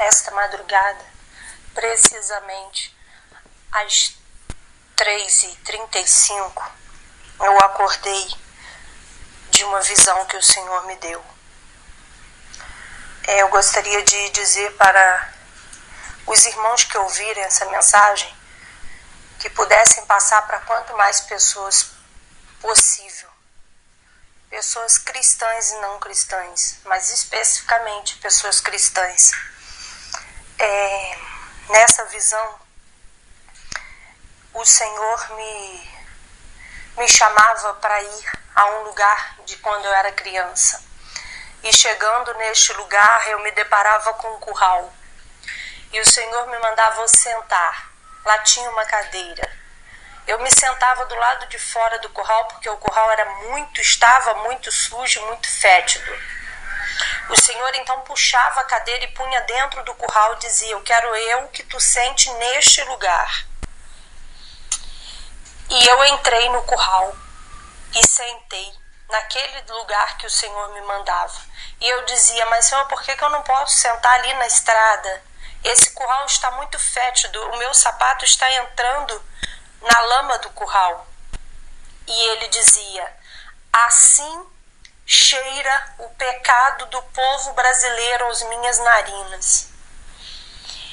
esta madrugada, precisamente às 3h35, eu acordei de uma visão que o Senhor me deu. Eu gostaria de dizer para os irmãos que ouvirem essa mensagem que pudessem passar para quanto mais pessoas possível. Pessoas cristãs e não cristãs, mas especificamente pessoas cristãs. Nessa visão, o Senhor me chamava para ir a um lugar de quando eu era criança. E chegando neste lugar, eu me deparava com um curral. E o Senhor me mandava sentar. Lá tinha uma cadeira. Eu me sentava do lado de fora do curral, porque o curral estava muito sujo, muito fétido. O Senhor então puxava a cadeira e punha dentro do curral e dizia: eu quero que tu sente neste lugar. E eu entrei no curral e sentei naquele lugar que o Senhor me mandava. E eu dizia: mas Senhor, por que eu não posso sentar ali na estrada? Esse curral está muito fétido, o meu sapato está entrando na lama do curral. E ele dizia: assim cheira o pecado do povo brasileiro às minhas narinas.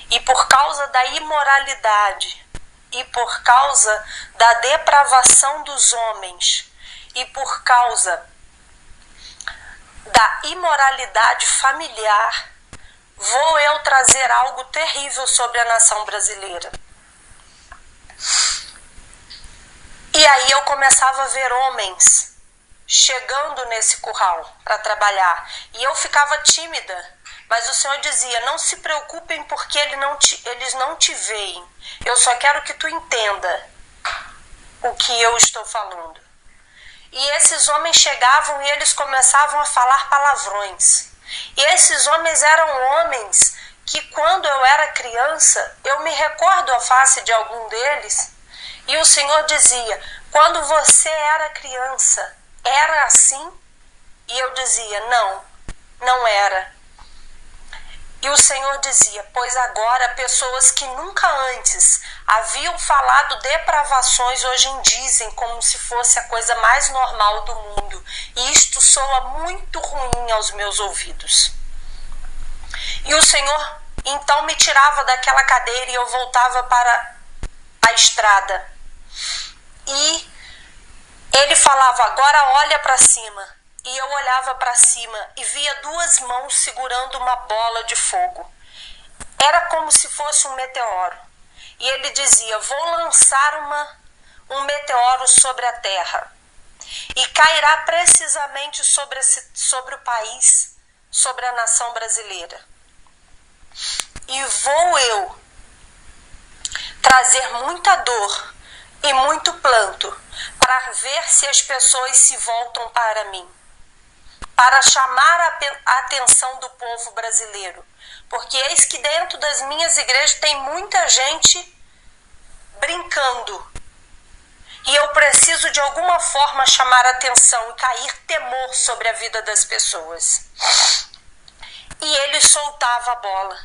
E por causa da imoralidade, e por causa da depravação dos homens, e por causa da imoralidade familiar, vou eu trazer algo terrível sobre a nação brasileira. E aí eu começava a ver homens chegando nesse curral para trabalhar. E eu ficava tímida. Mas o Senhor dizia: não se preocupem porque eles não te veem. Eu só quero que tu entenda o que eu estou falando. E esses homens chegavam e eles começavam a falar palavrões. E esses homens eram homens que, quando eu era criança, eu me recordo a face de algum deles. E o Senhor dizia: quando você era criança, era assim? E eu dizia: não, não era. E o Senhor dizia: pois agora pessoas que nunca antes haviam falado depravações hoje dizem como se fosse a coisa mais normal do mundo. E isto soa muito ruim aos meus ouvidos. E o Senhor então me tirava daquela cadeira e eu voltava para a estrada. E ele falava: agora olha para cima. E eu olhava para cima e via duas mãos segurando uma bola de fogo. Era como se fosse um meteoro. E ele dizia: vou lançar um meteoro sobre a terra. E cairá precisamente sobre o país, sobre a nação brasileira. E vou eu trazer muita dor e muito planto para ver se as pessoas se voltam para mim, para chamar a atenção do povo brasileiro. Porque eis que dentro das minhas igrejas tem muita gente brincando. E eu preciso de alguma forma chamar a atenção e cair temor sobre a vida das pessoas. E ele soltava a bola.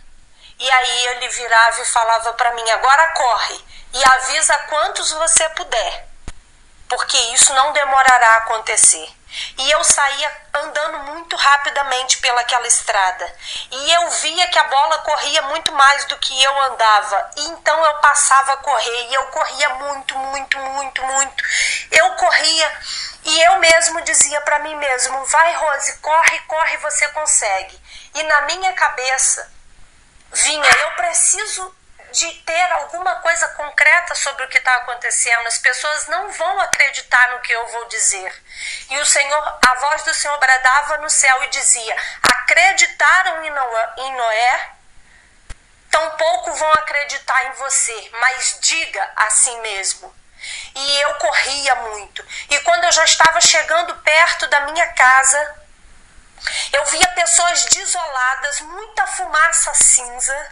E aí ele virava e falava para mim: agora corre e avisa quantos você puder, porque isso não demorará a acontecer. E eu saía andando muito rapidamente pelaquela estrada. E eu via que a bola corria muito mais do que eu andava. E então eu passava a correr. E eu corria muito, muito, muito, muito. Eu corria e eu mesmo dizia para mim mesmo: vai, Rose, corre, corre, você consegue. E na minha cabeça vinha: eu preciso de ter alguma coisa concreta sobre o que está acontecendo. As pessoas não vão acreditar no que eu vou dizer. E a voz do Senhor bradava no céu e dizia: acreditaram em Noé, tampouco vão acreditar em você, mas diga assim mesmo. E eu corria muito. E quando eu já estava chegando perto da minha casa, eu via pessoas desoladas, muita fumaça cinza.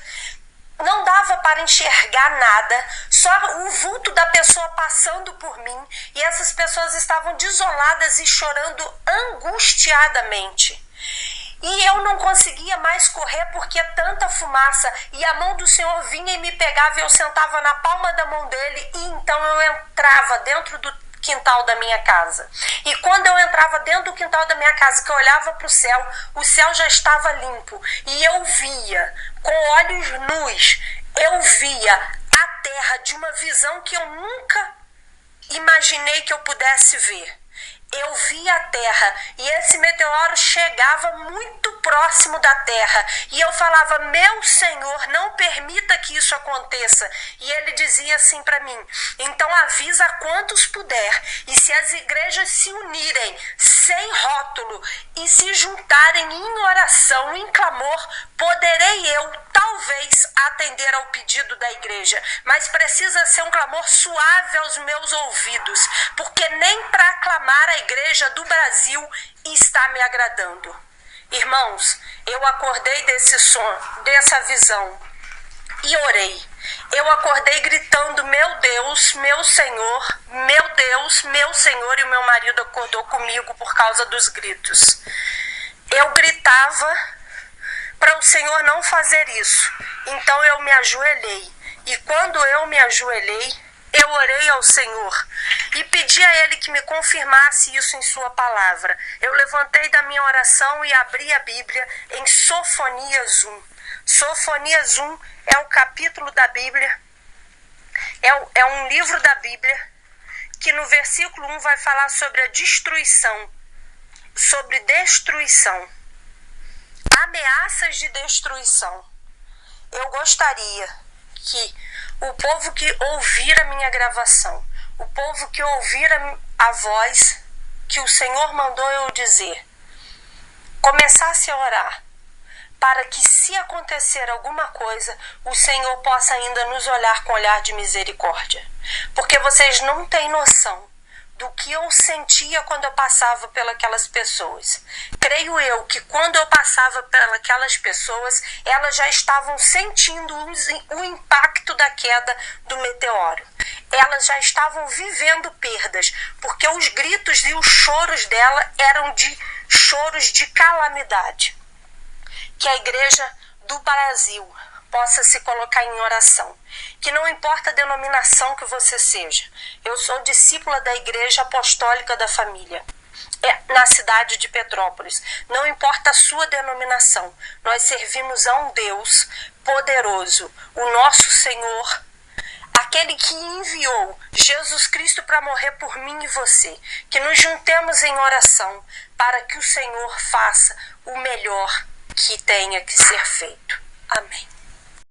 Não dava para enxergar nada, só o vulto da pessoa passando por mim. E essas pessoas estavam desoladas e chorando angustiadamente. E eu não conseguia mais correr porque tanta fumaça, e a mão do Senhor vinha e me pegava, e eu sentava na palma da mão dele, e então eu entrava dentro do quintal da minha casa. E quando eu entrava dentro do quintal da minha casa, que eu olhava para o céu já estava limpo, e eu via, com olhos nus, eu via a terra de uma visão que eu nunca imaginei que eu pudesse ver. Eu vi a terra, e esse meteoro chegava muito próximo da terra, e eu falava: meu Senhor, não permita que isso aconteça. E ele dizia assim para mim: então avisa quantos puder, e se as igrejas se unirem sem rótulo e se juntarem em oração, em clamor, poderei eu talvez atender ao pedido da igreja, mas precisa ser um clamor suave aos meus ouvidos, porque nem para aclamar a igreja do Brasil está me agradando. Irmãos, eu acordei desse sonho, dessa visão, e orei. Eu acordei gritando: meu Deus, meu Senhor, meu Deus, meu Senhor, e o meu marido acordou comigo por causa dos gritos. Eu gritava para o Senhor não fazer isso. Então eu me ajoelhei, e quando eu me ajoelhei, eu orei ao Senhor e pedi a Ele que me confirmasse isso em sua palavra. Eu levantei da minha oração e abri a Bíblia em Sofonias 1. Sofonias 1 é o capítulo da Bíblia, é um livro da Bíblia que no versículo 1 vai falar sobre a destruição, sobre destruição, ameaças de destruição. Eu gostaria que o povo que ouvir a minha gravação, o povo que ouvir a voz que o Senhor mandou eu dizer, começasse a orar, para que, se acontecer alguma coisa, o Senhor possa ainda nos olhar com olhar de misericórdia. Porque vocês não têm noção do que eu sentia quando eu passava pelas pessoas. Creio eu que quando eu passava pelas pessoas, elas já estavam sentindo o impacto da queda do meteoro. Elas já estavam vivendo perdas, porque os gritos e os choros dela eram de choros de calamidade. Que a igreja do Brasil possa se colocar em oração. Que não importa a denominação que você seja. Eu sou discípula da Igreja Apostólica da Família, na cidade de Petrópolis. Não importa a sua denominação. Nós servimos a um Deus poderoso, o nosso Senhor, aquele que enviou Jesus Cristo para morrer por mim e você. Que nos juntemos em oração para que o Senhor faça o melhor que tenha que ser feito. Amém.